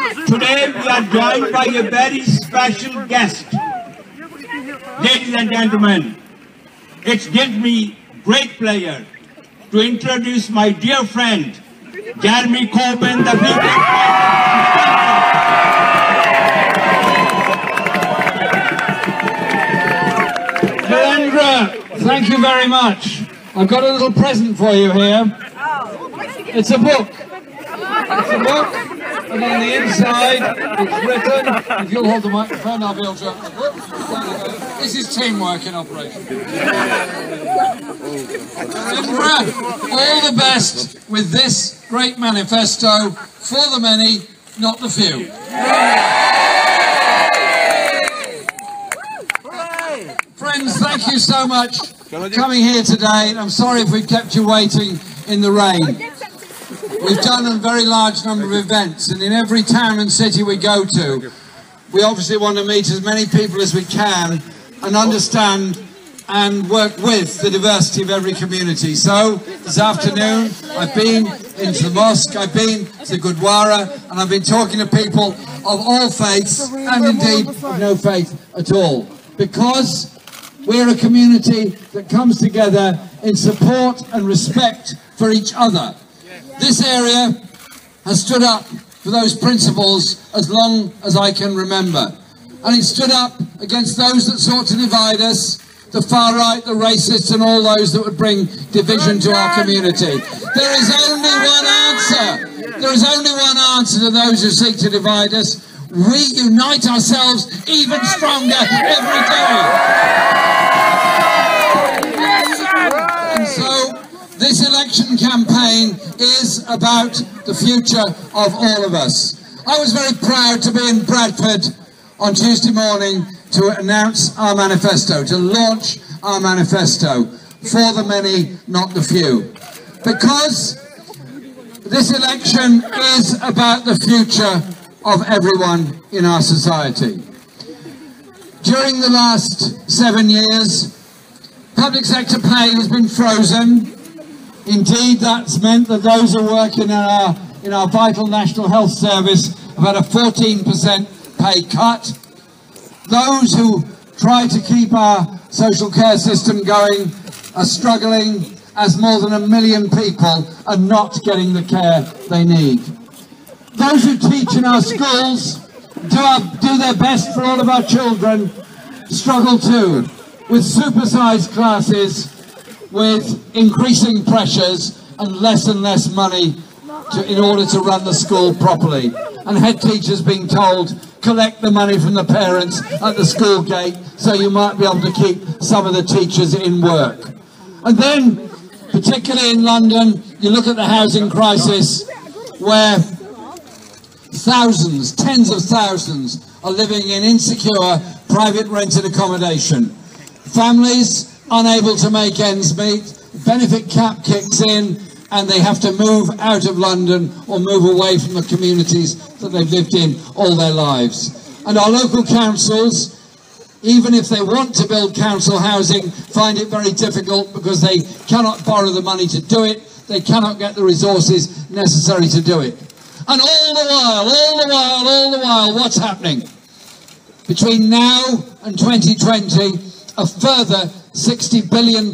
Today we are joined by a very special guest. Ladies and gentlemen, it gives me great pleasure to introduce my dear friend, Jeremy Corbyn, the future. Narendra, thank you very much. I've got a little present for you here. It's a book. It's a book, and on the inside it's written, if you'll hold the microphone, I'll be able to open the book. This is teamwork in operation. All the best with this great manifesto for the many, not the few. Friends, thank you so much for coming here today. I'm sorry if we've kept you waiting in the rain. We've done a very large number of events, and in every town and city we go to, we obviously want to meet as many people as we can and understand and work with the diversity of every community. So this afternoon I've been into the mosque, I've been to Gurdwara, and I've been talking to people of all faiths and indeed of no faith at all, because we're a community that comes together in support and respect for each other. This area has stood up for those principles as long as I can remember. And it stood up against those that sought to divide us, the far right, the racists, and all those that would bring division to our community. There is only one answer. There is only one answer to those who seek to divide us. We unite ourselves even stronger every day. And so this election campaign is about the future of all of us. I was very proud to be in Bradford on Tuesday morning to announce our manifesto, to launch our manifesto for the many, not the few. Because this election is about the future of everyone in our society. During the last 7 years, public sector pay has been frozen. Indeed, that's meant that those who work in our vital National Health Service have had a 14% pay cut. Those who try to keep our social care system going are struggling, as more than 1 million people are not getting the care they need. Those who teach in our schools, do their best for all of our children, struggle too, with supersized classes, with increasing pressures and less money in order to run the school properly. And head teachers being told, collect the money from the parents at the school gate so you might be able to keep some of the teachers in work. And then, particularly in London, you look at the housing crisis where thousands, tens of thousands are living in insecure private rented accommodation. Families unable to make ends meet, benefit cap kicks in, and they have to move out of London or move away from the communities that they've lived in all their lives. And our local councils, even if they want to build council housing, find it very difficult because they cannot borrow the money to do it, they cannot get the resources necessary to do it. And all the while, what's happening? Between now and 2020, a further £60 billion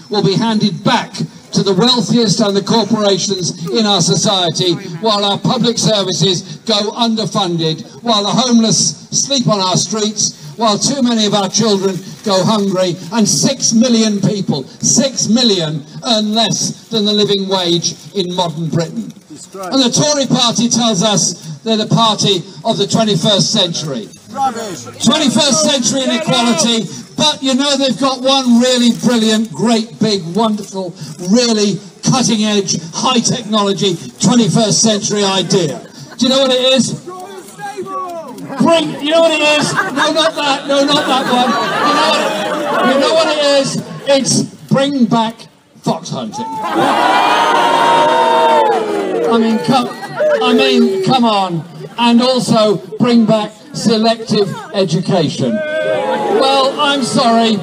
will be handed back to the wealthiest and the corporations in our society, while our public services go underfunded, while the homeless sleep on our streets, while too many of our children go hungry, and 6 million people, 6 million, earn less than the living wage in modern Britain. And the Tory party tells us they're the party of the 21st century. 21st century inequality, but you know they've got one really brilliant, great, big, wonderful, really cutting-edge, high-technology 21st century idea. Do you know what it is? You know what it is? No, not that. No, not that one. You know what it is? It's bring back fox hunting. Come on. And also bring back selective education. Well, I'm sorry,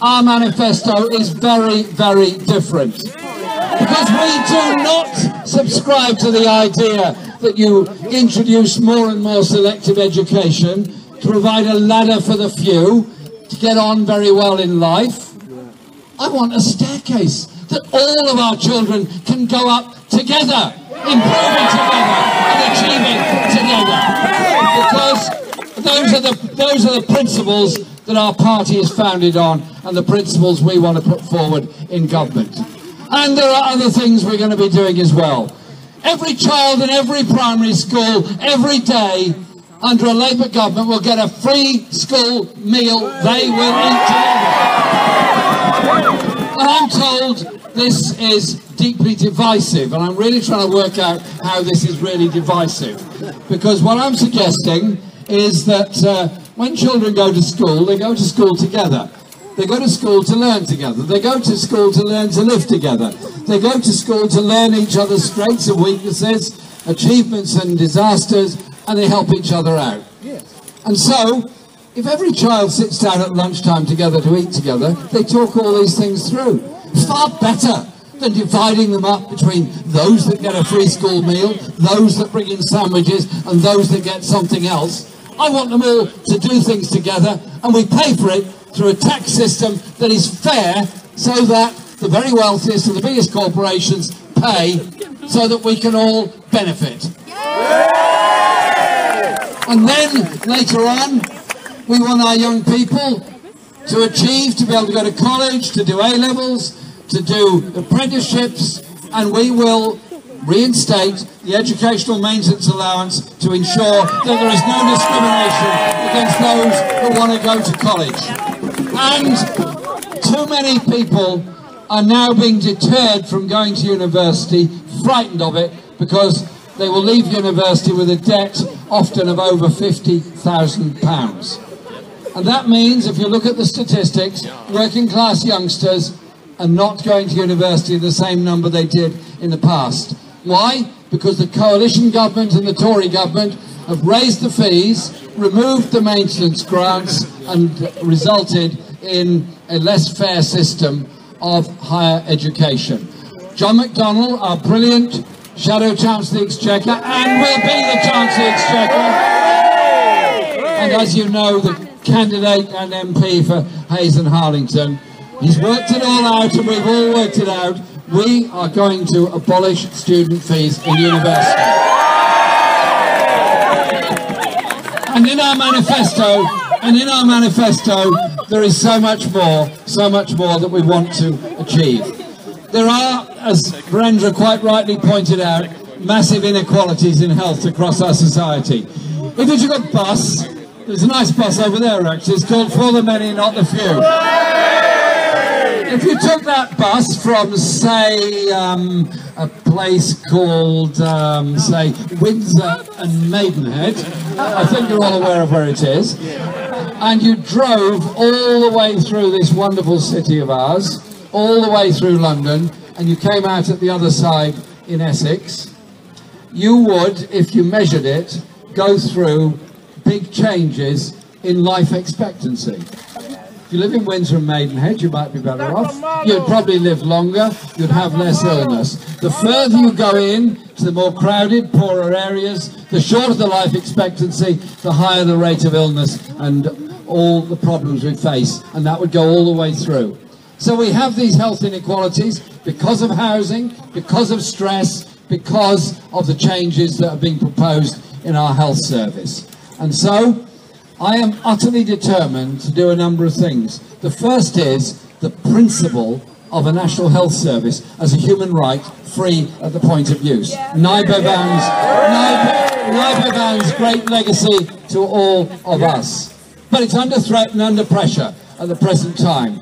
our manifesto is very, very different. Because we do not subscribe to the idea that you introduce more and more selective education to provide a ladder for the few to get on very well in life. I want a staircase that all of our children can go up together, improving together and achieving together. Because those are the principles that our party is founded on, and the principles we want to put forward in government. And there are other things we're going to be doing as well. Every child in every primary school, every day, under a Labour government, will get a free school meal they will eat together. And I'm told this is deeply divisive, and I'm really trying to work out how this is really divisive. Because what I'm suggesting is that when children go to school, they go to school together. They go to school to learn together. They go to school to learn to live together. They go to school to learn each other's strengths and weaknesses, achievements and disasters, and they help each other out. And so, if every child sits down at lunchtime together to eat together, they talk all these things through. Far better than dividing them up between those that get a free school meal, those that bring in sandwiches, and those that get something else. I want them all to do things together, and we pay for it through a tax system that is fair, so that the very wealthiest and the biggest corporations pay, so that we can all benefit. And then, later on, we want our young people to achieve, to be able to go to college, to do A-levels, to do apprenticeships, and we will reinstate the educational maintenance allowance to ensure that there is no discrimination against those who want to go to college. And too many people are now being deterred from going to university, frightened of it, because they will leave university with a debt often of over £50,000. And that means, if you look at the statistics, working class youngsters are not going to university the same number they did in the past. Why? Because the coalition government and the Tory government have raised the fees, removed the maintenance grants, and resulted in a less fair system of higher education. John McDonnell, our brilliant Shadow Chancellor of the Exchequer, and will be the Chancellor of the Exchequer, and as you know, the candidate and MP for Hayes and Harlington, he's worked it all out, and we've all worked it out. We are going to abolish student fees in university. And in our manifesto, there is so much more that we want to achieve. There are, as Brenda quite rightly pointed out, massive inequalities in health across our society. If you took a bus, there's a nice bus over there actually, it's called For the Many, Not the Few. If you took that bus from, say, a place called, say, Windsor and Maidenhead, I think you're all aware of where it is, and you drove all the way through this wonderful city of ours, all the way through London, and you came out at the other side in Essex, you would, if you measured it, go through big changes in life expectancy. If you live in Windsor and Maidenhead, you might be better off. You'd probably live longer, you'd have less illness. The further you go in to the more crowded, poorer areas, the shorter the life expectancy, the higher the rate of illness and all the problems we face, and that would go all the way through. So we have these health inequalities because of housing, because of stress, because of the changes that are being proposed in our health service. And so I am utterly determined to do a number of things. The first is the principle of a national health service as a human right, free at the point of use. Naibavan's great legacy to all of us. But it's under threat and under pressure at the present time.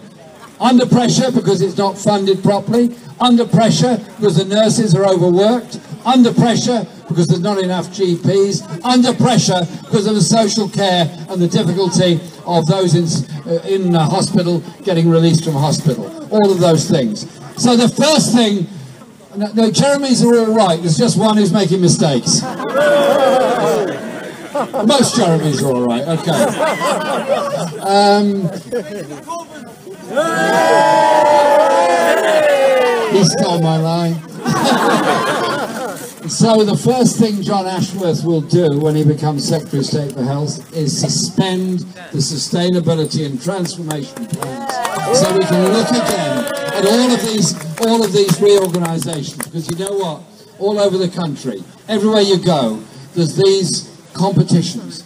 Under pressure because it's not funded properly, under pressure because the nurses are overworked, under pressure because there's not enough GPs, under pressure because of the social care and the difficulty of those in hospital getting released from hospital, all of those things. So the first thing, no, Jeremy's are all right, there's just one who's making mistakes. Most Jeremy's are all right, okay. He stole my line. So the first thing John Ashworth will do when he becomes Secretary of State for Health is suspend the sustainability and transformation plans, so we can look again at all of these reorganisations. Because you know what? All over the country, everywhere you go, there's these competitions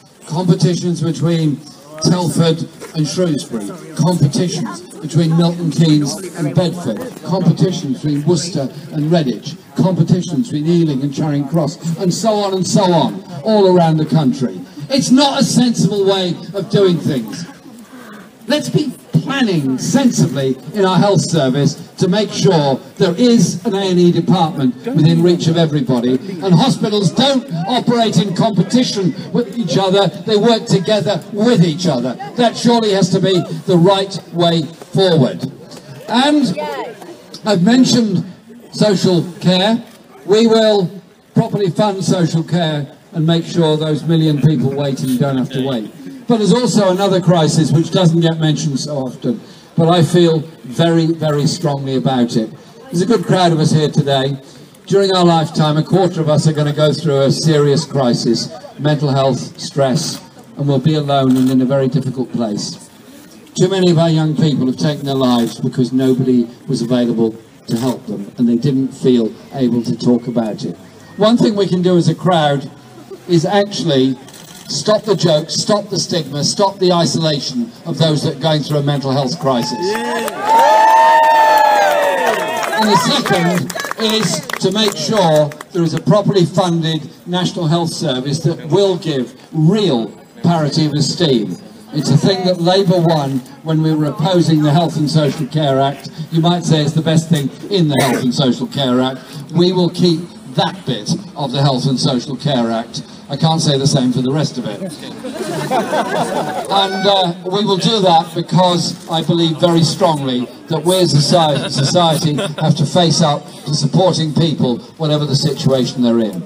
between Telford and Shrewsbury, competitions between Milton Keynes and Bedford, competitions between Worcester and Redditch, competitions between Ealing and Charing Cross, and so on, all around the country. It's not a sensible way of doing things. Let's be planning sensibly in our health service to make sure there is an A&E department within reach of everybody, and hospitals don't operate in competition with each other, they work together with each other. That surely has to be the right way forward. And I've mentioned social care. We will properly fund social care and make sure those million people waiting don't have to wait. But there's also another crisis which doesn't get mentioned so often, but I feel very, very strongly about it. There's a good crowd of us here today. During our lifetime, a quarter of us are going to go through a serious crisis, mental health, stress, and we'll be alone and in a very difficult place. Too many of our young people have taken their lives because nobody was available to help them, and they didn't feel able to talk about it. One thing we can do as a crowd is actually stop the jokes, stop the stigma, stop the isolation of those that are going through a mental health crisis. And the second is to make sure there is a properly funded National Health Service that will give real parity of esteem. It's a thing that Labour won when we were opposing the Health and Social Care Act. You might say it's the best thing in the Health and Social Care Act. We will keep that bit of the Health and Social Care Act. I can't say the same for the rest of it. And we will do that because I believe very strongly that we as a society have to face up to supporting people, whatever the situation they're in.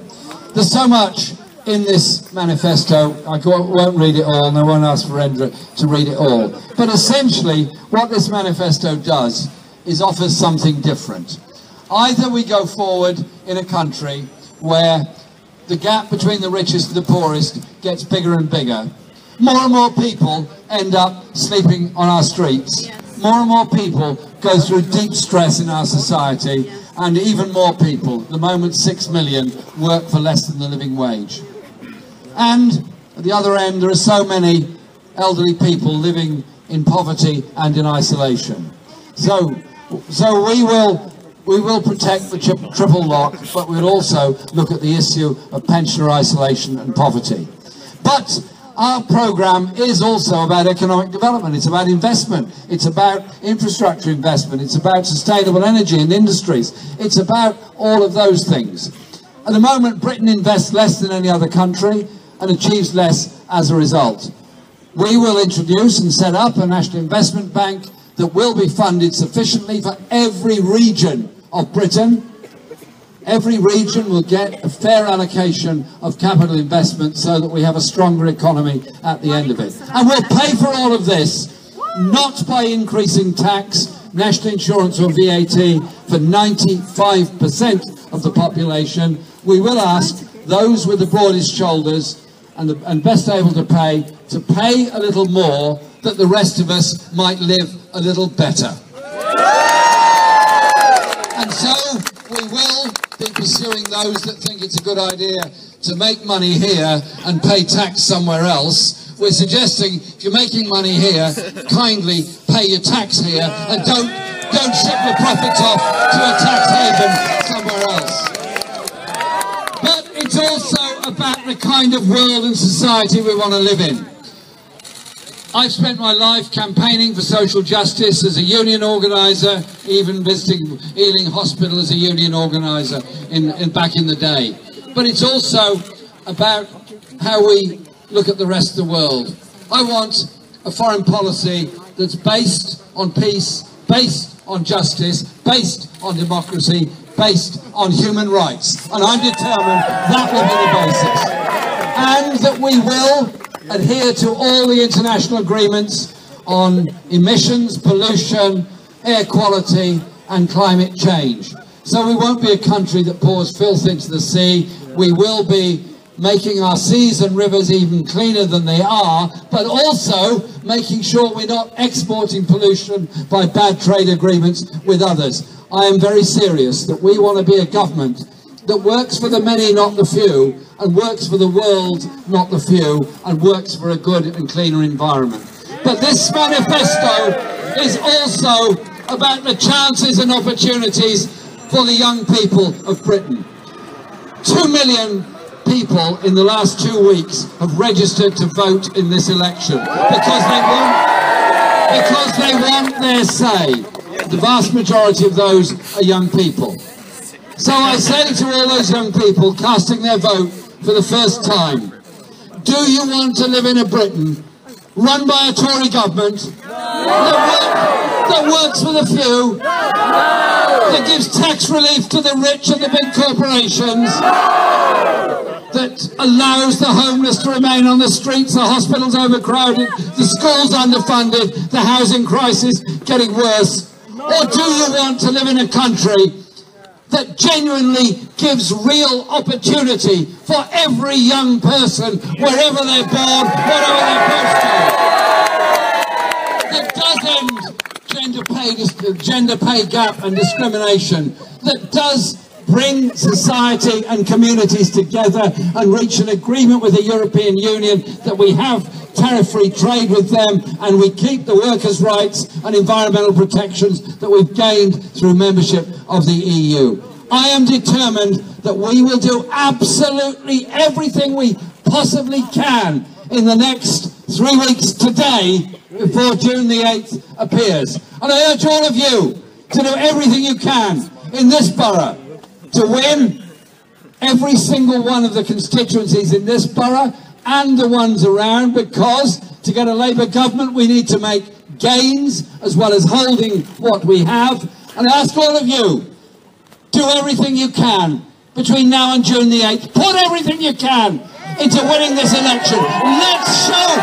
There's so much in this manifesto. I won't read it all, and I won't ask Virendra to read it all. But essentially, what this manifesto does is offers something different. Either we go forward in a country where the gap between the richest and the poorest gets bigger and bigger. More and more people end up sleeping on our streets. Yes. More and more people go through deep stress in our society, and even more people, at the moment 6 million, work for less than the living wage. And at the other end, there are so many elderly people living in poverty and in isolation. So we will protect the triple lock, but we'll also look at the issue of pensioner isolation and poverty. But our programme is also about economic development. It's about investment. It's about infrastructure investment. It's about sustainable energy and industries. It's about all of those things. At the moment, Britain invests less than any other country and achieves less as a result. We will introduce and set up a National Investment Bank that will be funded sufficiently for every region of Britain. Every region will get a fair allocation of capital investment so that we have a stronger economy at the end of it. And we'll pay for all of this, not by increasing tax, national insurance or VAT for 95% of the population. We will ask those with the broadest shoulders and best able to pay a little more, that the rest of us might live a little better. And so we will be pursuing those that think it's a good idea to make money here and pay tax somewhere else. We're suggesting if you're making money here, kindly pay your tax here and don't ship your profits off to a tax haven somewhere else. But it's also about the kind of world and society we want to live in. I've spent my life campaigning for social justice as a union organiser, even visiting Ealing Hospital as a union organiser back in the day. But it's also about how we look at the rest of the world. I want a foreign policy that's based on peace, based on justice, based on democracy, based on human rights. And I'm determined that will be the basis. And that we will adhere to all the international agreements on emissions, pollution, air quality and climate change, So we won't be a country that pours filth into the sea. We will be making our seas and rivers even cleaner than they are, but also making sure we're not exporting pollution by bad trade agreements with others. I am very serious that we want to be a government that works for the many, not the few, and works for the world, not the few, and works for a good and cleaner environment. But this manifesto is also about the chances and opportunities for the young people of Britain. 2 million people in the last 2 weeks have registered to vote in this election because they want their say. The vast majority of those are young people. So I say to all those young people casting their vote for the first time, do you want to live in a Britain run by a Tory government that works for the few, that gives tax relief to the rich and the big corporations, that allows the homeless to remain on the streets, the hospitals overcrowded, the schools underfunded, the housing crisis getting worse? Or do you want to live in a country that genuinely gives real opportunity for every young person, wherever they're born, whatever their postcode? That does end gender pay gap and discrimination, that does bring society and communities together and reach an agreement with the European Union that we have tariff-free trade with them and we keep the workers' rights and environmental protections that we've gained through membership of the EU. I am determined that we will do absolutely everything we possibly can in the next 3 weeks today before June the 8th appears. And I urge all of you to do everything you can in this borough to win every single one of the constituencies in this borough and the ones around, because to get a Labour government we need to make gains as well as holding what we have. And I ask all of you, do everything you can between now and June the 8th. Put everything you can into winning this election. Let's show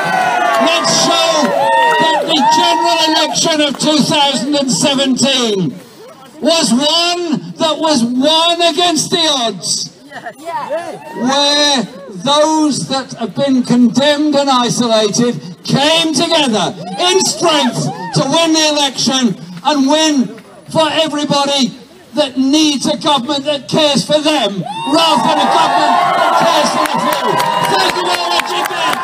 that the general election of 2017 was one that was won against the odds, where those that have been condemned and isolated came together in strength to win the election and win for everybody that needs a government that cares for them rather than a government that cares for the few. Thank you very much indeed.